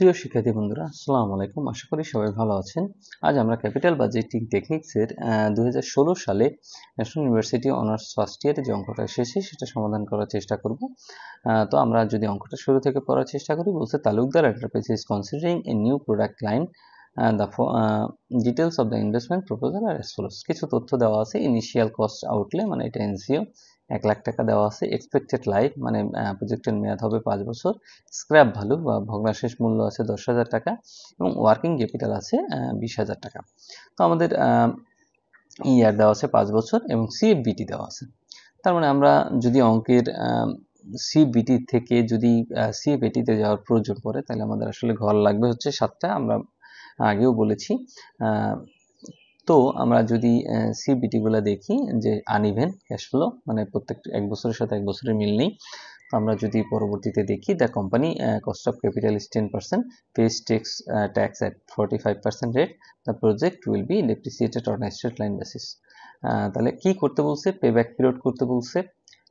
প্রিয় শিক্ষার্থী বন্ধুরা, আসসালামু আলাইকুম। আশা করি সবাই ভালো আছেন। আজ আমরা ক্যাপিটাল বাজেটিং টেকনিক্সের 2016 সালে ন্যাশনাল ইউনিভার্সিটি অনার্স ফার্স্ট ইয়ারে যে অঙ্কটা এসেছে সেটা সমাধান করার চেষ্টা করব। তো আমরা যদি অঙ্কটা শুরু থেকে পড়ার চেষ্টা করি, বলছে Talukdar enterprise is considering a new product line, the details of the investment proposal are as follows. কিছু তথ্য দেওয়া আছে। ইনিশিয়াল কস্ট আউটলে মানে এটা এনসিও 1 লাখ টাকা দেওয়া আছে। এক্সপেক্টেড লাইফ মানে প্রজেক্টের মেয়াদ হবে 5 বছর। স্ক্র্যাপ ভ্যালু বা ভগ্নাশেষ মূল্য আছে 10,000 টাকা এবং ওয়ার্কিং ক্যাপিটাল আছে 20,000 টাকা। তো আমাদের ইয়ার দেওয়া আছে 5 বছর এবং সিএফবিটি দেওয়া আছে। তার মানে আমরা যদি অঙ্কের সিবিটি থেকে যদি সিএফএটিতে যাওয়ার প্রয়োজন পড়ে, তাহলে আমাদের আসলে ঘর লাগবে হচ্ছে 7টা। আমরা আগেও বলেছি। তো আমরা যদি সিবিটিগুলো দেখি যে আনইভেন ক্যাশ ফ্লো, মানে প্রত্যেক 1 বছরের সাথে 1 বছরের মিল নেই। তো আমরা যদি পরবর্তীতে দেখি, the company cost of capital is 10%, pays tax at 45% rate, the project will be depreciated on a straight line basis. তাহলে কি করতে বলছে? পেব্যাক পিরিয়ড করতে বলছে,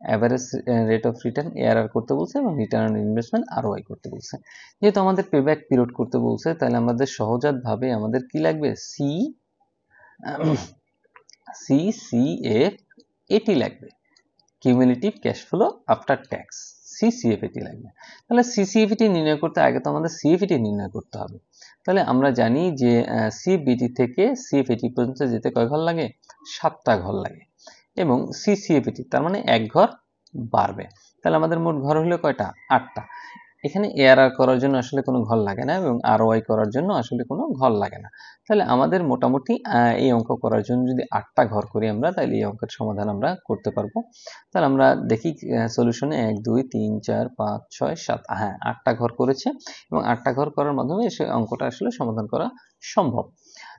average rate of return ARR করতে বলছে এবং রিটার্ন অন ইনভেস্টমেন্ট আরওআই করতে বলছে। যেহেতু আমাদের পেব্যাক পিরিয়ড করতে বলছে, তাহলে আমাদের সহজাতভাবে আমাদের কি লাগবে? সিসিএফএটি লাগবে, cumulative cash flow after tax, CCFAT লাগবে। তাহলে সিসিএফএটি নির্ণয় করতে আগে তো আমাদের সিএফএটি নির্ণয় করতে হবে। তাহলে আমরা জানি যে সিএফবিটি থেকে সিএফএটি পর্যন্ত যেতে কয় ঘর লাগে? 7টা ঘর লাগে। এবং সিসিএফএটি তার মানে 1 ঘর বাড়বে। তাহলে আমাদের মোট ঘর হলো কয়টা? 8টা। এখানে এআরআর করার জন্য আসলে কোনো ঘর লাগে না এবং আরওআই করার জন্য আসলে কোনো ঘর লাগে না। তাহলে আমাদের মোটামুটি এই অঙ্ক করার জন্য যদি 8টা ঘর করি আমরা, তাহলে এই অঙ্কের সমাধান আমরা করতে পারবো। তাহলে আমরা দেখি সলিউশনে 1 2 3 4 5 6 7, হ্যাঁ 8টা ঘর করেছে এবং 8টা ঘর করার মাধ্যমে সে অঙ্কটা আসলে সমাধান করা সম্ভব।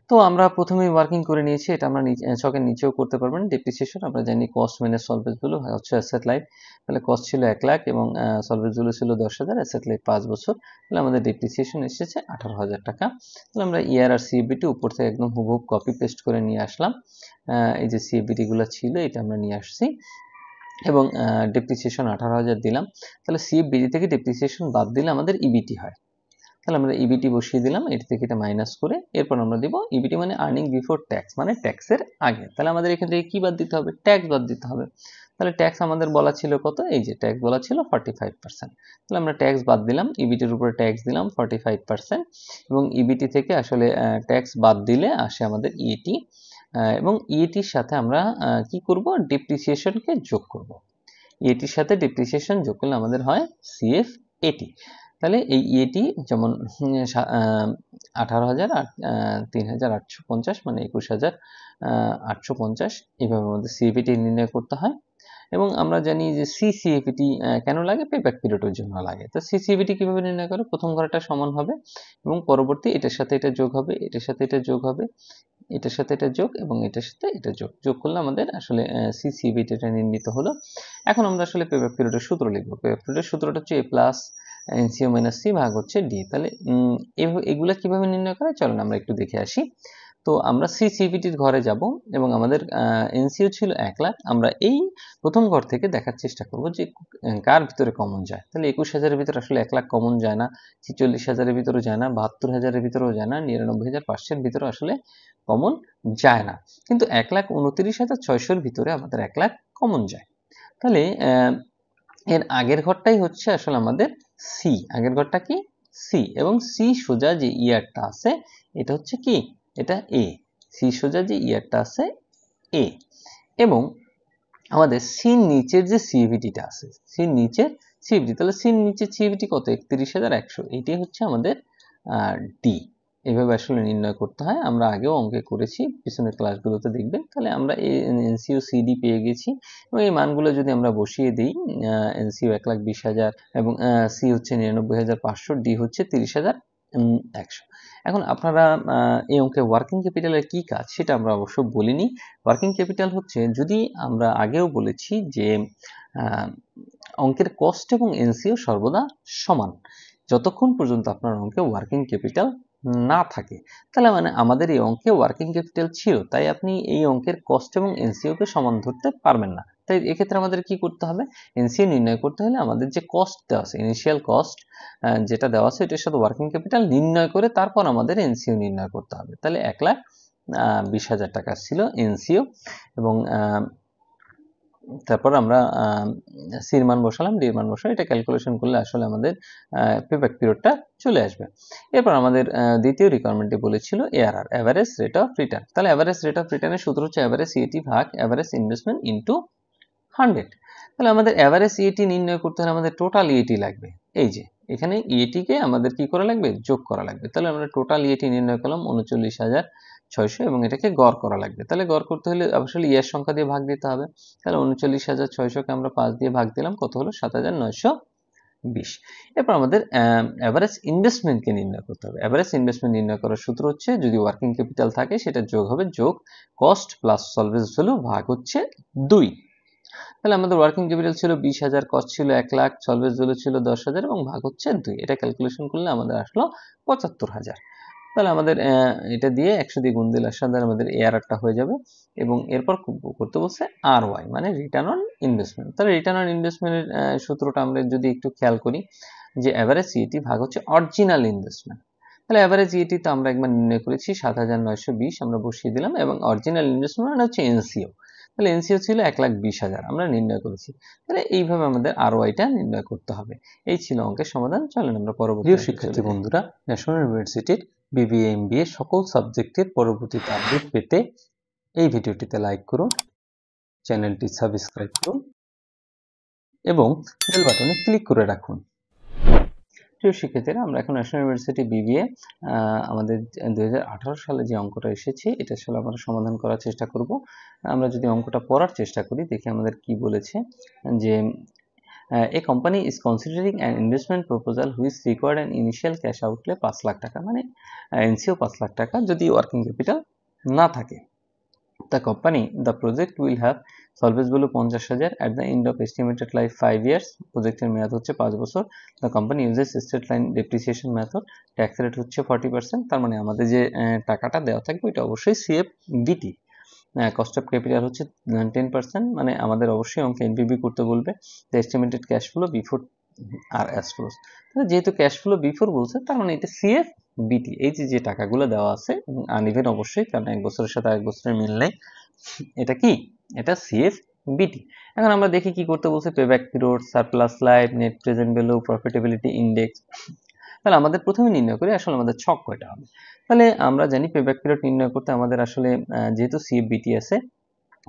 তো আমরা প্রথমেই ওয়ার্কিং করে নিয়েছি, এটা আমরা ছকের নিচেও করতে পারবেন। ডেপ্রিসিয়েশন আমরা জানি কস্ট মাইনাস সলভেজ ভ্যালু হচ্ছে অ্যাসেট লাইফ। তাহলে কস্ট ছিল 1 লাখ এবং সলভেজ ভ্যালু ছিল 10,000, অ্যাসেট লাইফ 5 বছর। তাহলে আমাদের ডেপ্রিসিয়েশন এসেছে 18,000 টাকা। তাহলে আমরা ইয়ার আর সিএফবিটি উপর থেকে একদম হুবহু কপি পেস্ট করে নিয়ে আসলাম। এই যে সিএফবিটি গুলো ছিল এটা আমরা নিয়ে আসছি এবং ডেপ্রিসিয়েশন 18,000 দিলাম। তাহলে সিএফবিটি থেকে ডেপ্রিসিয়েশন বাদ দিলে আমাদের ইবিটি হয়। তাহলে আমরা ইবিটি বসিয়ে দিলাম, এটি থেকে এটা মাইনাস করে এরপর আমরা দিব ইবিটি মানে আর্নিং বিফোর ট্যাক্স, মানে ট্যাক্সের আগে। তাহলে আমাদের এখান থেকে কি বাদ দিতে হবে? ট্যাক্স বাদ দিতে হবে। তাহলে ট্যাক্স আমাদের বলা ছিল কত? এই যে ট্যাক্স বলা ছিল 45%। তাহলে আমরা ট্যাক্স বাদ দিলাম, ইবিটির উপরে ট্যাক্স দিলাম 45% এবং ইবিটি থেকে আসলে ট্যাক্স বাদ দিলে আসে আমাদের ইএটি এবং ইএটির সাথে আমরা কি করব? ডেপ্রিসিয়েশনকে যোগ করব। ইএটির সাথে ডেপ্রিসিয়েশন যোগ করলে আমাদের হয় সিএফএটি। তাহলে এই ইএটি যেমন 18,000 আর 3,850 মানে 21,850, এইভাবে আমাদের সিএফএটি নির্ণয় করতে হয়। এবং আমরা জানি যে সিসিএফএটি কেন লাগে? পেব্যাক পিরিয়ডের জন্য লাগে। তো সিসিএফএটি কিভাবে নির্ণয় করে? প্রথম ঘরটা সমান হবে এবং পরবর্তী এটার সাথে এটা যোগ হবে, এটার সাথে এটা যোগ হবে, এটার সাথে এটা যোগ এবং এটার সাথে এটা যোগ করলে আমাদের আসলে সিসিএফএটিটা নির্ণীত হলো। এখন আমরা আসলে পেব্যাক পিরিয়ডের সূত্র লিখব। পেব্যাক পিরিয়ডের সূত্রটা হচ্ছে এ প্লাস এনসিও মাইনাস সি ভাগ হচ্ছে ডি। তাহলে এগুলা কিভাবে নির্ণয় করে চলেন আমরা একটু দেখে আসি। তো আমরা সিসিএফএটির ঘরে যাব এবং আমাদের এনসিও ছিল 1 লাখ। আমরা এই প্রথম ঘর থেকে দেখার চেষ্টা করব যে কার ভিতরে কমন যায়। তাহলে 21,000 এর ভিতরে আসলে 1 লাখ কমন যায় না, 46,000 এর ভিতরেও যায় না, 72,000 এর ভিতরেও যায় না, 99,500 এর ভিতরে আসলে কমন যায় না। কিন্তু 1,29,600 এর ভিতরে আমাদের 1 লাখ কমন যায়। তাহলে এর আগের ঘরটাই হচ্ছে আসলে আমাদের সি। আগের ঘরটা কি? সি। এবং সি সোজা যে ইয়ারটা আছে এটা হচ্ছে কি? এটা এ। সি সোজা যে ইয়ারটা আছে এ। এবং আমাদের সির নিচের যে সিভিটিটা আছে, সির নিচের সিভিটি, তাহলে সির নিচের সিভিটি কত? 31,100। এইটাই হচ্ছে আমাদের ডি। এইভাবে আসলে নির্ণয় করতে হয়। আমরা আগেও অঙ্কে করেছি, পিছনের ক্লাসগুলোতে দেখবেন। তাহলে আমরা এনসিও সিডি পেয়ে গেছি এবং এই মানগুলো যদি আমরা বসিয়ে দিই, এনসিও 1,20,000 এবং সি হচ্ছে 99,500, ডি হচ্ছে 30,100। এখন আপনারা এই অঙ্কে ওয়ার্কিং ক্যাপিটালের কি কাজ সেটা আমরা অবশ্য বলিনি। ওয়ার্কিং ক্যাপিটাল হচ্ছে, যদি আমরা আগেও বলেছি যে অঙ্কের কস্ট এবং এনসিও সর্বদা সমান যতক্ষণ পর্যন্ত আপনার অঙ্কে ওয়ার্কিং ক্যাপিটাল না থাকে। তাহলে মানে আমাদের এই অঙ্কে ওয়ার্কিং ক্যাপিটাল ছিল, তাই আপনি এই অঙ্কের কস্ট এবং এনসিও কে সমান ধরতে পারবেন না। তাই এক্ষেত্রে আমাদের কি করতে হবে, এনসিও নির্ণয় করতে হলে আমাদের যে কস্ট দেওয়া আছে, ইনিশিয়াল কস্ট যেটা দেওয়া আছে এটার সাথে ওয়ার্কিং ক্যাপিটাল নির্ণয় করে তারপর আমাদের এনসিও নির্ণয় করতে হবে। তাহলে 1,20,000 টাকা ছিল এনসিও, এবং তারপর আমরা সির মান বসালাম, ডির মান বসালাম, এটা ক্যালকুলেশন করলে আসলে আমাদের পেব্যাক পিরিয়ডটা চলে আসবে। এরপর আমাদের দ্বিতীয় রিকোয়ারমেন্টে বলেছিল ARR, average rate of return. তাহলে অ্যাভারেজ রেট অফ রিটার্নের সূত্র হচ্ছে অ্যাভারেজ ইএটি ভাগ অ্যাভারেজ ইনভেস্টমেন্ট ইনটু 100। তাহলে আমাদের অ্যাভারেজ ইএটি নির্ণয় করতে হলে আমাদের টোটাল ইএটি লাগবে। এই যে এখানে ইএটিকে আমাদের কি করা লাগবে, যোগ করা লাগবে। তাহলে আমরা টোটাল ইএটি নির্ণয় করলাম 39,600, এবং এটাকে গড় করা লাগবে। তাহলে গড় করতে হলে অবশ্যই ইয়ের সংখ্যা দিয়ে ভাগ দিতে হবে। তাহলে 39,600কে আমরা 5 দিয়ে ভাগ দিলাম, কত হলো 7,920। এরপর আমাদের অ্যাভারেজ ইনভেস্টমেন্টকে নির্ণয় করতে হবে। অ্যাভারেজ ইনভেস্টমেন্ট নির্ণয় করার সূত্র হচ্ছে যদি ওয়ার্কিং ক্যাপিটাল থাকে সেটা যোগ হবে, যোগ কস্ট প্লাস সলভেন্স ভ্যালু ভাগ হচ্ছে 2। তাহলে আমাদের ওয়ার্কিং ক্যাপিটাল ছিল 20,000, কস্ট ছিল 1,00,000, সলভেন্স ভ্যালু ছিল 10,000 এবং ভাগ হচ্ছে 2। এটা ক্যালকুলেশন করলে আমাদের আসলো 75,000। তাহলে আমাদের এটা দিয়ে 100 দিয়ে গুণ দিলে সাথে আমাদের এআরআরটা হয়ে যাবে, এবং এরপর করতে বলছে আরওয়াই মানে রিটার্ন অন ইনভেস্টমেন্ট। তাহলে রিটার্ন অন ইনভেস্টমেন্টের সূত্রটা আমরা যদি একটু খেয়াল করি যে অ্যাভারেজ ইএটি ভাগ হচ্ছে অরিজিনাল ইনভেস্টমেন্ট। তাহলে অ্যাভারেজ ইএটি তো আমরা একবার নির্ণয় করেছি 7,920 আমরা বসিয়ে দিলাম, এবং অরিজিনাল ইনভেস্টমেন্ট মানে হচ্ছে এনসিও। তাহলে এনসিও ছিল 1,20,000 আমরা নির্ণয় করেছি। তাহলে এইভাবে আমাদের আরওয়াইটা নির্ণয় করতে হবে। এই ছিল অঙ্কের সমাধান। চলেন আমরা পরবর্তী শিক্ষার্থী বন্ধুরা, ন্যাশনাল ইউনিভার্সিটির বিবিএ এমবিএ সকল সাবজেক্টের পরবর্তীতে আপডেট পেতে এই ভিডিওটিতে লাইক করুন, চ্যানেলটি সাবস্ক্রাইব করুন এবং বেল বাটনে ক্লিক করে রাখুন। প্রিয় শিক্ষার্থীরা, আমরা এখন ন্যাশনাল ইউনিভার্সিটি বিবিএ আমাদের 2018 সালে যে অঙ্কটা এসেছে এটা আসলে আমরা সমাধান করার চেষ্টা করব। আমরা যদি অঙ্কটা পড়ার চেষ্টা করি, দেখি আমাদের কি বলেছে যে a company is considering an investment proposal which required an initial cash outlay 5 lakh টাকা, মানে এনসিও 5 লাখ টাকা যদি ওয়ার্কিং ক্যাপিটাল না থাকে। the project will have solvents value 50,000 at the end of estimated life 5 years, প্রজেক্টের মেয়াদ হচ্ছে 5 বছর। the company uses straight line depreciation method, tax rate হচ্ছে 40%। তার মানে আমাদের যে টাকাটা দেওয়া থাকবে এটা অবশ্যই সিএফবিটি। কস্ট অফ ক্যাপিটাল হচ্ছে 10%, মানে আমাদের অবশ্যই অঙ্কে এনপিভি করতে বলবে। The estimated cash flow before are as flows. তাহলে যেহেতু ক্যাশ ফ্লো বিফোর বলছে তার মানে এটা সিএফবিটি। এই যে টাকাগুলো দেওয়া আছে আনইভেন অবশ্যই, কারণ এক বছরের সাথে এক বছরের মিল নেই। এটা কি, এটা সিএফবিটি। এখন আমরা দেখি কি করতে বলছে, payback period, surplus life, net present value, profitability index. তাহলে আমাদের প্রথমে নির্ণয় করি আসলে আমাদের ছক কয়টা হবে। তাহলে আমরা জানি পেব্যাক পিরিয়ড নির্ণয় করতে আমাদের আসলে যেহেতু সিএফবিটি আছে,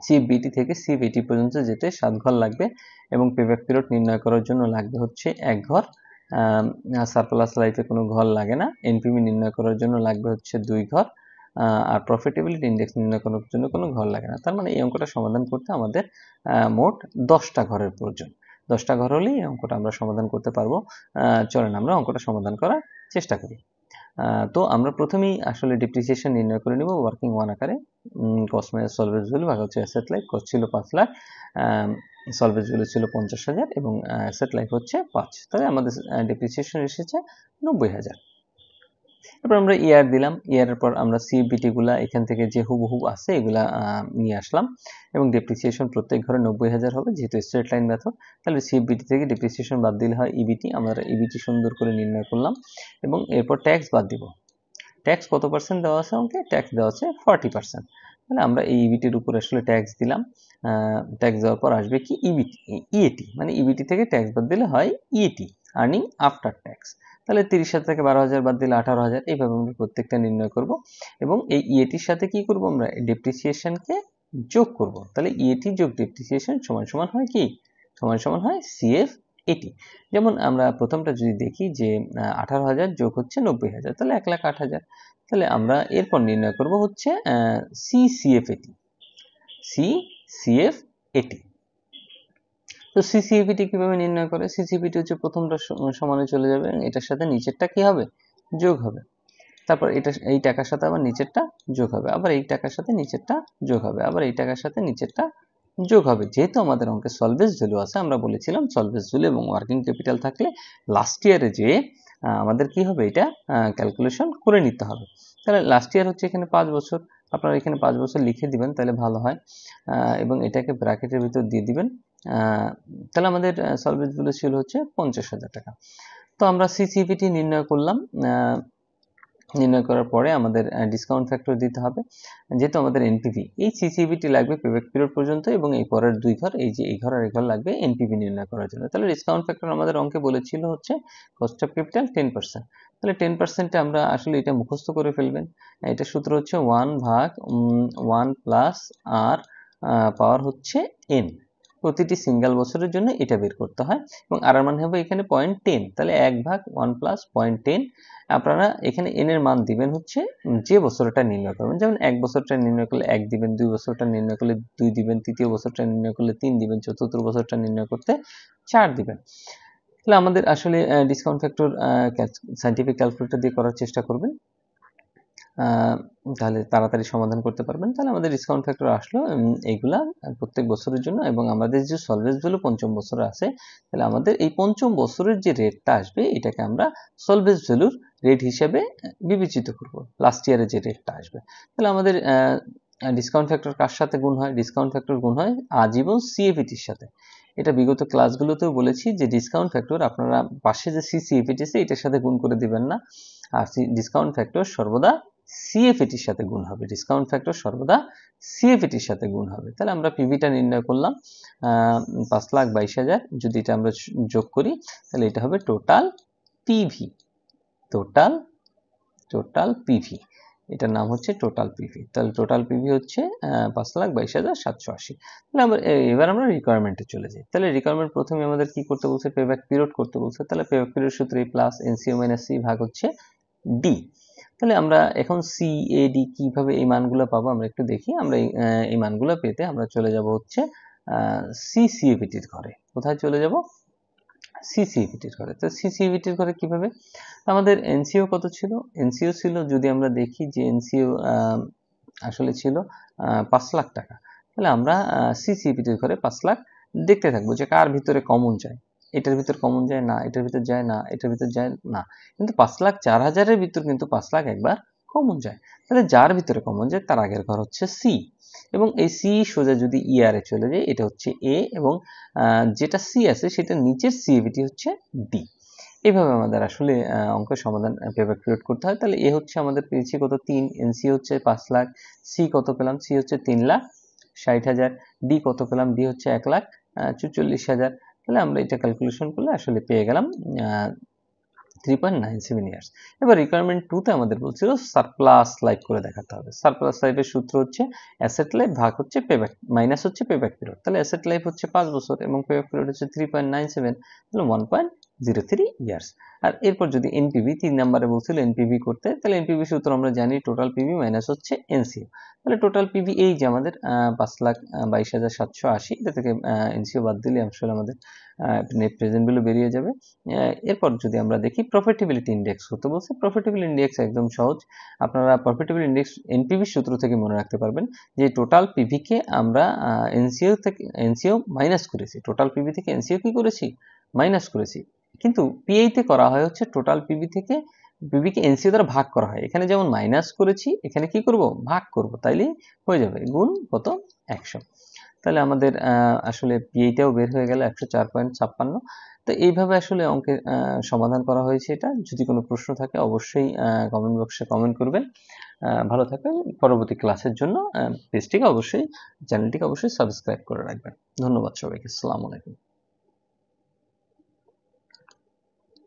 সিএফবিটি থেকে সিএফএটি পর্যন্ত যেতে 7 ঘর লাগবে, এবং পেব্যাক পিরিয়ড নির্ণয় করার জন্য লাগবে হচ্ছে 1 ঘর। সারপ্লাস লাইফে কোনো ঘর লাগে না। এনপিভি নির্ণয় করার জন্য লাগবে হচ্ছে 2 ঘর, আর প্রফিটেবিলিটি ইন্ডেক্স নির্ণয় করার জন্য কোনো ঘর লাগে না। তার মানে এই অঙ্কটা সমাধান করতে আমাদের মোট 10টা ঘরের প্রয়োজন। 10টা ঘর হলেই এই অঙ্কটা আমরা সমাধান করতে পারবো। চলেন আমরা অঙ্কটা সমাধান করার চেষ্টা করি। তো আমরা প্রথমেই আসলে ডিপ্রিসিয়েশন নির্ণয় করে নিব ওয়ার্কিং ওয়ান আকারে। কস্ট মাইনাস সলভেন্স ভ্যালু ভাগ হচ্ছে অ্যাসেট লাইফ। কস্ট ছিল 5 লাখ, সলভেন্স ভ্যালু ছিল 50,000 এবং অ্যাসেট লাইফ হচ্ছে 5। তাহলে আমাদের ডিপ্রিসিয়েশন এসেছে 90,000। এরপর আমরা ইয়ার দিলাম, ইয়ারের পর আমরা সিএফবিটি গুলা এখান থেকে যে হুবহু আছে এগুলা নিয়ে আসলাম, এবং ডিপ্রিসিয়েশন প্রত্যেক ঘরে 90,000 হবে যেহেতু স্ট্রেট লাইন মেথড। তাহলে সিএফবিটি থেকে ডিপ্রিসিয়েশন বাদ দিলে হয় ইবিটি। আমরা ইবিটি সুন্দর করে নির্ণয় করলাম, এবং এরপর ট্যাক্স বাদ দিব। ট্যাক্স কত পার্সেন্ট দেওয়া আছে অঙ্কে? ট্যাক্স দেওয়া আছে 40%। তাহলে আমরা এই ইবিটির উপর আসলে ট্যাক্স দিলাম। ট্যাক্স দেওয়ার পর আসবে কি ইএটি, মানে ইবিটি থেকে ট্যাক্স বাদ দিলে হয় ইএটি, আর্নিং আফটার ট্যাক্স। তাহলে 30,000 থেকে 12,000 বাদ দিলে 18,000। এইভাবে আমরা প্রত্যেকটা নির্ণয় করব, এবং এই ইএটির সাথে কি করব আমরা ডেপ্রিসিয়েশনকে যোগ করব। তাহলে ইএটি যোগ ডেপ্রিসিয়েশন সমান সমান হয় কি, সমান সমান হয় সিএফএটি। যেমন আমরা প্রথমটা যদি দেখি যে 18,000 যোগ হচ্ছে 90,000, তাহলে 1,08,000। তাহলে আমরা এরপর নির্ণয় করব হচ্ছে সিসিএফএটি। সিসিএফএটি, তো সিসিএফএটি কিভাবে নির্ণয় করে? সিসিএফএটি হচ্ছে প্রথমটা সমানে চলে যাবে, এটার সাথে নিচেরটা কি হবে, যোগ হবে। তারপর এটা এই টাকার সাথে আবার নিচেরটা যোগ হবে, আবার এই টাকার সাথে নিচেরটা যোগ হবে, আবার এই টাকার সাথে নিচেরটা যোগ হবে। যেহেতু আমাদের অঙ্কে সলভেন্স ভ্যালু আছে, আমরা বলেছিলাম সলভেন্স ভ্যালু এবং ওয়ার্কিং ক্যাপিটাল থাকলে লাস্ট ইয়ারে যে আমাদের কি হবে, এটা ক্যালকুলেশন করে নিতে হবে। তাহলে লাস্ট ইয়ার হচ্ছে এখানে 5 বছর, আপনারা এখানে 5 বছর লিখে দিবেন তাহলে ভালো হয়, এবং এটাকে ব্র্যাকেটের ভিতর দিয়ে দিবেন। তাহলে আমাদের সলভেন্স ভ্যালু ছিল হচ্ছে 50,000 টাকা। তো আমরা সিসিপিটি নির্ণয় করলাম। নির্ণয় করার পরে আমাদের ডিসকাউন্ট ফ্যাক্টর দিতে হবে, যেহেতু আমাদের এনপিভি, এই সিসিপিটি লাগবে পেব্যাক পিরিয়ড পর্যন্ত, এবং এই পরের দুই ঘর, এই যে এই ঘর আর এই ঘর লাগবে এনপিভি নির্ণয় করার জন্য। তাহলে ডিসকাউন্ট ফ্যাক্টর আমাদের অঙ্কে বলেছিল হচ্ছে কস্ট অফ ক্যাপিটাল 10%। তাহলে 10%-এ আমরা আসলে এটা মুখস্থ করে ফেলবেন। এটা সূত্র হচ্ছে 1/1 প্লাস আর পাওয়ার হচ্ছে n। প্রতিটি সিঙ্গেল বছরের জন্য এটা বের করতে হয়, এবং আর মান হবে এখানে 0.10। তাহলে 1/1 প্লাস 0.10। আপনারা এখানে n এর মান দিবেন হচ্ছে যে বছরটা নির্ণয় করবেন। যেমন 1 বছরটা নির্ণয় করলে 1 দিবেন, 2 বছরটা নির্ণয় করলে 2 দিবেন, তৃতীয় বছরটা নির্ণয় করলে 3 দিবেন, চতুর্থ বছরটা নির্ণয় করতে 4 দিবেন। তাহলে আমাদের আসলে ডিসকাউন্ট ফ্যাক্টর সায়েন্টিফিক ক্যালকুলেটর দিয়ে করার চেষ্টা করবেন, তাহলে তাড়াতাড়ি সমাধান করতে পারবেন। তাহলে আমাদের ডিসকাউন্ট ফ্যাক্টর আসলো এইগুলা প্রত্যেক বছরের জন্য, এবং আমাদের যে সলভেন্স ভ্যালু পঞ্চম বছরে আছে, তাহলে আমাদের এই পঞ্চম বছরের যে রেটটা আসবে এটাকে আমরা সলভেন্স ভ্যালুর রেট হিসেবে বিবেচিত করব, লাস্ট ইয়ারে যে রেটটা আসবে। তাহলে আমাদের ডিসকাউন্ট ফ্যাক্টর কার সাথে গুণ হয়? ডিসকাউন্ট ফ্যাক্টর গুণ হয় আজীবন সিএফিটির সাথে। এটা বিগত ক্লাসগুলোতেও বলেছি যে ডিসকাউন্ট ফ্যাক্টর আপনারা পাশে যে সিএফিটি আছে এটার সাথে গুণ করে দিবেন না, আর ডিসকাউন্ট ফ্যাক্টর সর্বদা সিএফএটির সাথে গুণ হবে। ডিসকাউন্ট ফ্যাক্টর সর্বদা সিএফএটির সাথে গুণ হবে। তাহলে আমরা পিভিটা নির্ণয় করলাম 5,22,000। যদি এটা আমরা যোগ করি তাহলে এটা হবে টোটাল পিভি। টোটাল পিভি, এটার নাম হচ্ছে টোটাল পিভি। তাহলে টোটাল পিভি হচ্ছে 5,22,780। তাহলে এবার আমরা রিকোয়ারমেন্টে চলে যাই। তাহলে রিকোয়ারমেন্ট প্রথমে আমাদের কি করতে বলছে? পেব্যাক পিরিয়ড করতে বলছে। তাহলে পেব্যাক পিরিয়ড সূত্রে প্লাস এনসিও মাইনাস সি ভাগ হচ্ছে ডি। তাহলে আমরা এখন সি এ ডি কিভাবে এই মানগুলো পাবো আমরা একটু দেখি। আমরা এই মানগুলো পেতে আমরা চলে যাব হচ্ছে সিসিএভিটির ঘরে। কোথায় চলে যাব? সিসিএভিটির ঘরে। তো সিসিএভিটির ঘরে কিভাবে? আমাদের এনসিও কত ছিল? এনসিও ছিল, যদি আমরা দেখি যে এনসিও আসলে ছিল 5 লাখ টাকা। তাহলে আমরা সিসিএভিটির ঘরে 5 লাখ দেখতে থাকবো যে কার ভিতরে কমন যায়। এটার ভিতর কমন যায় না, এটার ভিতর যায় না, এটার ভিতর যায় না, কিন্তু 5,04,000-এর ভিতর কিন্তু 5 লাখ একবার কমন যায়। তাহলে যার ভিতরে কমন যায় তার আগের ঘর হচ্ছে সি, এবং এই সি সোজা যদি ইয়ারে চলে যায় এটা হচ্ছে এ, এবং যেটা সি আছে সেটা নিচের সিএভিটি হচ্ছে ডি। এইভাবে আমাদের আসলে অঙ্কের সমাধান পেব্যাক পিরিয়ড করতে হয়। তাহলে এ হচ্ছে আমাদের পেয়েছি কত? 3। এনসি হচ্ছে 5 লাখ। সি কত পেলাম? সি হচ্ছে 3,60,000। ডি কত পেলাম? ডি হচ্ছে 1,44,000। তাহলে আমরা এটা ক্যালকুলেশন করলে আসলে পেয়ে গেলাম 3.97 ইয়ার্স। এবার রিকোয়ারমেন্ট 2 তে আমাদের বলছিল সারপ্লাস লাইফ করে দেখাতে হবে। সারপ্লাস লাইফের সূত্র হচ্ছে অ্যাসেট লাইফ ভাগ হচ্ছে পেব্যাক মাইনাস হচ্ছে পেব্যাক পিরিয়ড। তাহলে অ্যাসেট লাইফ হচ্ছে 5 বছর এবং পেব্যাক পিরিয়ড হচ্ছে 3.97, তাহলে 1.03 ইয়ার্স। আর এরপর যদি এনপিভি 3 নম্বরে বলছিল এনপিভি করতে, তাহলে এনপিভি সূত্র আমরা জানি টোটাল পিভি মাইনাস হচ্ছে এনসিও। তাহলে টোটাল পিভি এই যে আমাদের 5,22,780, এটা থেকে এনসিও বাদ দিলে আসলে আমাদের নেট প্রেজেন্ট ভ্যালু বেরিয়ে যাবে। এরপর যদি আমরা দেখি প্রফিটেবিলিটি ইন্ডেক্স করতে বলছে। প্রফিটেবিলিটি ইন্ডেক্স একদম সহজ, আপনারা প্রফিটেবিলিটি ইন্ডেক্স এনপিভি সূত্র থেকে মনে রাখতে পারবেন যে টোটাল পিভিকে আমরা এনসিও মাইনাস করেছি। টোটাল পিভি থেকে এনসিও কি করেছি? মাইনাস করেছি। কিন্তু পিএইতে করা হয় হচ্ছে টোটাল পিভি থেকে পিভিকে এনসিও দ্বারা ভাগ করা হয়। এখানে যেমন মাইনাস করেছি, এখানে কি করব? ভাগ করব, তাইলে হয়ে যাবে গুণ কত? 100। তাহলে আমাদের আসলে পিএইটাও বের হয়ে গেল 104.56। তো এইভাবে আসলে অঙ্কের সমাধান করা হয়েছে। এটা যদি কোনো প্রশ্ন থাকে অবশ্যই কমেন্ট বক্সে কমেন্ট করবেন। ভালো থাকবেন। পরবর্তী ক্লাসের জন্য চ্যানেলটিকে অবশ্যই সাবস্ক্রাইব করে রাখবেন। ধন্যবাদ সবাইকে। আসসালামু আলাইকুম।